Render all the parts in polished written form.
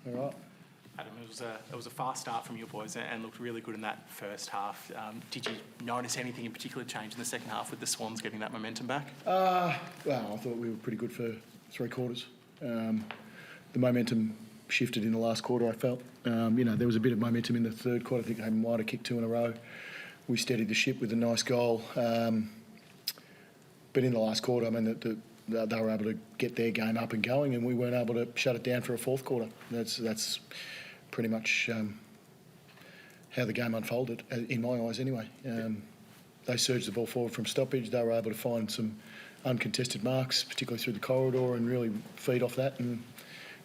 All right. Adam, it was a fast start from your boys and looked really good in that first half. Did you notice anything in particular change in the second half with the Swans getting that momentum back? Well, I thought we were pretty good for 3 quarters. The momentum shifted in the last quarter, I felt. There was a bit of momentum in the third quarter. I think they might have kicked 2 in a row. We steadied the ship with a nice goal. But in the last quarter, I mean, they were able to get their game up and going, and we weren't able to shut it down for a fourth quarter. That's pretty much how the game unfolded, in my eyes anyway. They surged the ball forward from stoppage. They were able to find some uncontested marks, particularly through the corridor, and really feed off that, and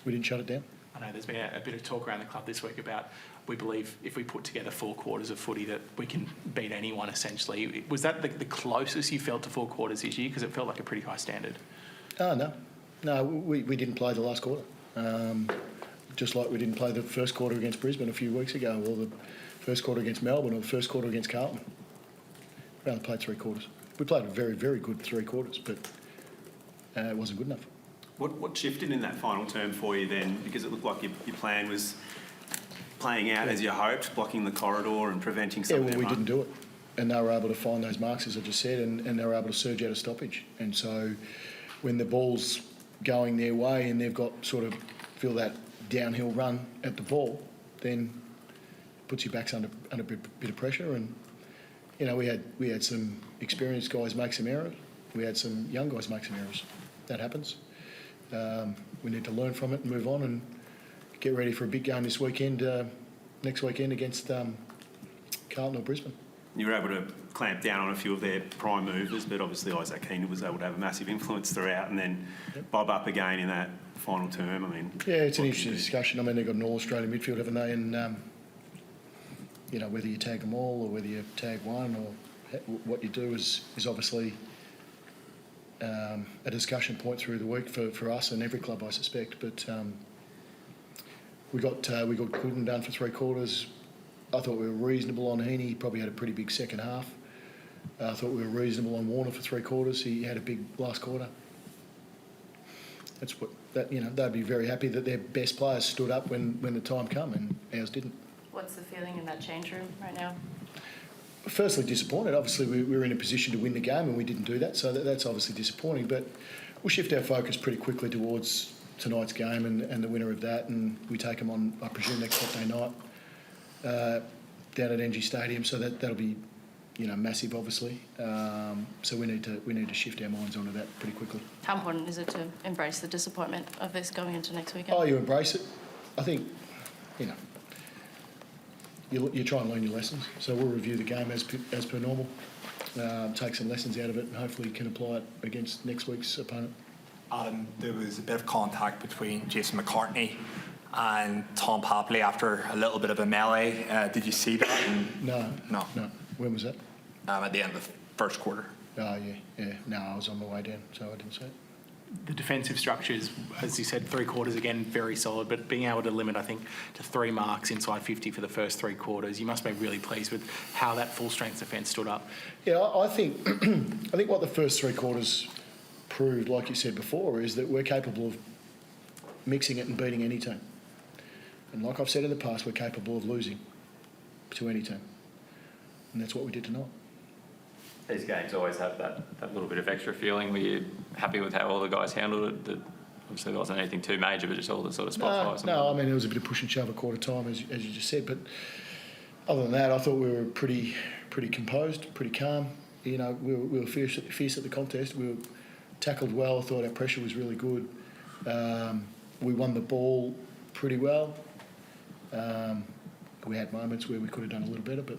we didn't shut it down. I know there's been a bit of talk around the club this week about we believe if we put together 4 quarters of footy that we can beat anyone essentially. Was that the closest you felt to 4 quarters this year? Because it felt like a pretty high standard. No, we didn't play the last quarter. Just like we didn't play the first quarter against Brisbane a few weeks ago, or the first quarter against Melbourne, or the first quarter against Carlton. We only played 3 quarters. We played a very, very good 3 quarters, but it wasn't good enough. What shifted in that final term for you then? Because it looked like your plan was playing out as you hoped, blocking the corridor and preventing some of their we mark. didn't do it. And they were able to find those marks, as I just said, and they were able to surge out of stoppage. And so when the ball's going their way and they've got feel that downhill run at the ball, then it puts your backs under a bit of pressure. And, we had some experienced guys make some errors. We had some young guys make some errors. That happens. We need to learn from it and move on and get ready for a big game this weekend, next weekend against Carlton or Brisbane. You were able to clamp down on a few of their prime movers, but obviously Isaac Keane was able to have a massive influence throughout and then bob up again in that final term. I mean, yeah, it's an interesting discussion. I mean, they've got an all-Australian midfield, haven't they? And, whether you tag them all or whether you tag one or what you do is obviously a discussion point through the week for us and every club, I suspect. But we got good and done for 3 quarters. I thought we were reasonable on Heaney. He probably had a pretty big second half. I thought we were reasonable on Warner for 3 quarters. He had a big last quarter. They'd be very happy that their best players stood up when the time come, and ours didn't. What's the feeling in that change room right now? Firstly, disappointed. Obviously, we were in a position to win the game and we didn't do that, so that's obviously disappointing. But we'll shift our focus pretty quickly towards tonight's game and the winner of that, and we take them on, I presume, next Saturday night down at NG Stadium. So that'll be, massive, obviously. So we need to shift our minds onto that pretty quickly. How important is it to embrace the disappointment of this going into next weekend? Oh, you embrace it. I think, you try and learn your lessons. So we'll review the game as per normal, take some lessons out of it, and hopefully can apply it against next week's opponent. There was a bit of contact between Jason McCartney and Tom Papley after a little bit of a melee. Did you see that? No. No. When was that? At the end of the first quarter. Oh, yeah. No, I was on my way down, so I didn't see it. The defensive structures, as you said, 3 quarters again, very solid, but being able to limit, I think, to 3 marks inside 50 for the first 3 quarters, you must be really pleased with how that full-strength defence stood up. Yeah, I think what the first 3 quarters proved, like you said before, is that we're capable of mixing it and beating any team. And like I've said in the past, we're capable of losing to any team. And that's what we did tonight. These games always have that little bit of extra feeling. Were you happy with how all the guys handled it? That obviously there wasn't anything too major, but just all the sort of spot fires. No, I mean, there was a bit of push and shove at quarter time, as you just said. But other than that, I thought we were pretty composed, pretty calm. We were fierce at the contest. We were tackled well. I thought our pressure was really good. We won the ball pretty well. We had moments where we could have done a little better, but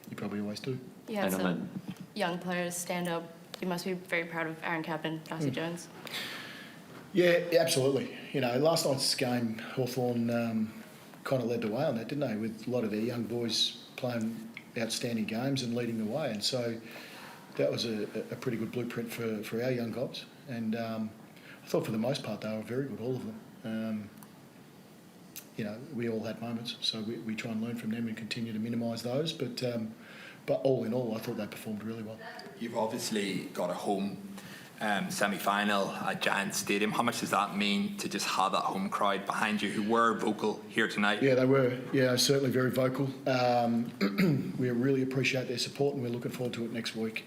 you probably always do. You had some young players stand up. You must be very proud of Aaron Captain, Darcy Jones. Yeah, absolutely. Last night's game, Hawthorn kind of led the way on that, didn't they? With a lot of their young boys playing outstanding games and leading the way. And so that was a pretty good blueprint for our young guys. And I thought for the most part they were very good, all of them. We all had moments, so we try and learn from them and continue to minimise those. But all in all, I thought they performed really well. You've obviously got a home semi-final at Giants Stadium. How much does that mean to just have that home crowd behind you who were vocal here tonight? Yeah, they were. Yeah, certainly very vocal. We really appreciate their support, and we're looking forward to it next week.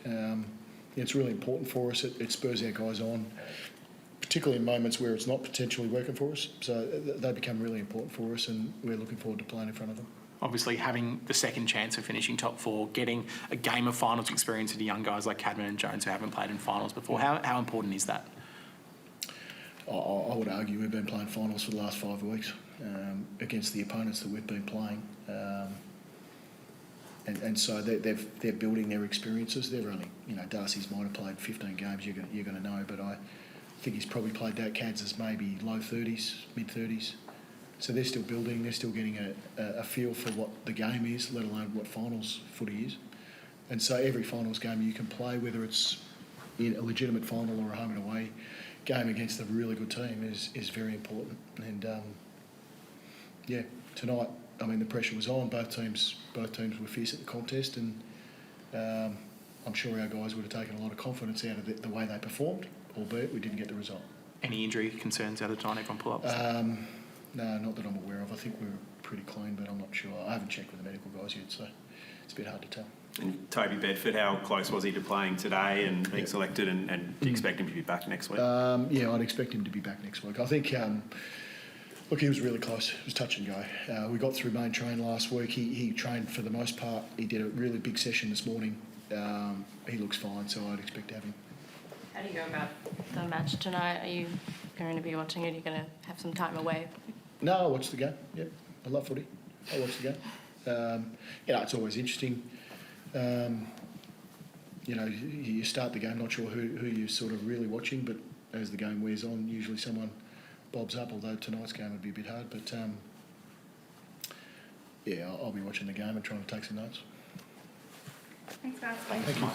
It's really important for us. It spurs our guys on, particularly in moments where it's not potentially working for us. So they become really important for us, and we're looking forward to playing in front of them. Obviously, having the second chance of finishing top four, getting a game of finals experience to young guys like Cadman and Jones who haven't played in finals before, how important is that? I would argue we've been playing finals for the last 5 weeks against the opponents that we've been playing. And so they're building their experiences. They're only, Darcy's might have played 15 games, you're going to know, but I think he's probably played that Cads maybe low 30s, mid 30s. So they're still building, they're still getting a feel for what the game is, let alone what finals footy is. And so every finals game you can play, whether it's in a legitimate final or a home and away game against a really good team, is very important. And tonight, the pressure was on. Both teams were fierce at the contest, and I'm sure our guys would have taken a lot of confidence out of the way they performed, albeit we didn't get the result. Any injury concerns out of Tynek on pull-ups? No, not that I'm aware of. I think we were pretty clean, but I'm not sure. I haven't checked with the medical guys yet, so it's a bit hard to tell. And Toby Bedford, how close was he to playing today and being selected, and do you expect him to be back next week? I'd expect him to be back next week. I think, look, he was really close. It was touch and go. We got through main train last week. He trained for the most part. He did a really big session this morning. He looks fine, so I'd expect to have him. How do you go about the match tonight? Are you going to be watching it? Are you going to have some time away? No, I watched the game. Yeah, I love footy. I watched the game. It's always interesting. You start the game not sure who you're sort of really watching, but as the game wears on, usually someone bobs up, although tonight's game would be a bit hard. But, I'll be watching the game and trying to take some notes. Thanks, guys. Thank you.